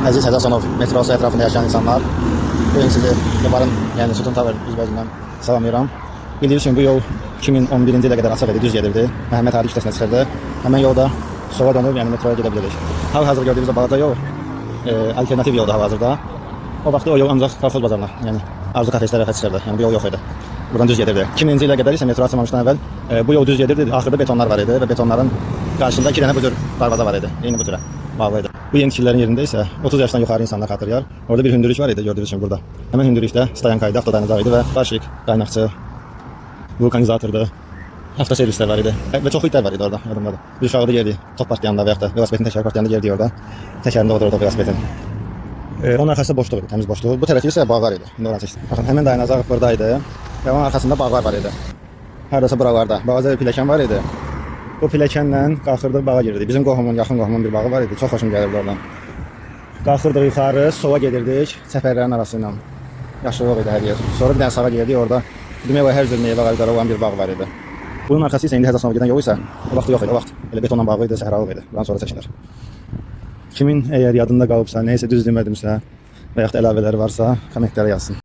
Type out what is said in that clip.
Əziz Həzəsanov metrosu ətrafında yaşayan insanlar, bu gün sizi Yabarın, yəni Sütun Tower üzbəyindən salamlayıram. Bildiyiniz kimi bu yol 2011-ci ilə qədər açıq idi, düz gedirdi. Məhəmməd Ali küçəsinə çıxırdı. Həmən yolda sola dönüb, yəni metroya gedə bilirik. Hal-hazırda gördüyünüz balaca yol alternativ yolda hal-hazırda. O vaxtda o yol ancaq Karfol bazarına, yəni Arzu kafesi tərəfə çıxırdı. Yəni bu yol yox idi. Buradan düz gedirdi. 2000-ci ilə qədər isə metro açılmamışdan əvvəl bu yol düz gedirdi. Axırda betonlar var idi və betonların qarşısında 2 dənə bu cür darvaza var idi. Eyni bu cürə bağlı idi. Bu yeni tikililərin yerində isə 30 yaşdan yuxarı insanlar xatırlayar. Orada bir hündürlük var idi, gördüyünüz kimi burada. Həmin hündürlükdə stayankaydı, avtodayanacaq idi və daşik, qaynaqçı, vulkanizatordu, avtoservislər var idi və çox itlər var idi orada, yadımdadır. Bir uşağı da yerdi, top partlayanda və yaxud da velosipetin təkər partlayanda yerdi orada. Təkərində otururdu velosipetin. Onun arxasında boşluq idi, təmiz boşluq. Bu tərəfi isə bağlar idi. İndi oranı çəkdim. Baxın, həmin dayanacaq buradaydı və onun arxasında bağlar var idi. Hardasa buralarda. Balaca bir pilləkən var idi. Bu pilləkənlə qalxırdıq, bağa girirdik. Bizim qohumun, yaxın qohumun bir bağı var idi. Çox xoşum gəlirdi oradan. Qalxırdıq yuxarı, sola gedirdik, çəpərlərin arası ilə. Yaşıllıq idi hər yer. Sonra bir dənə sağa geldik, orada demək hər cür meyvə ağacları olan bir bağ var idi. Bunun arxası isə indi Həzəsanova gedən yol isə o vaxt yox idi. O vaxt elə betonla bağlı idi, səhralıq idi. Bundan sonra çəkilər. Kimin əgər yadında qalıbsa, neysə düz demədimsə və yaxud əlavələri varsa, kommentlərə yazsın.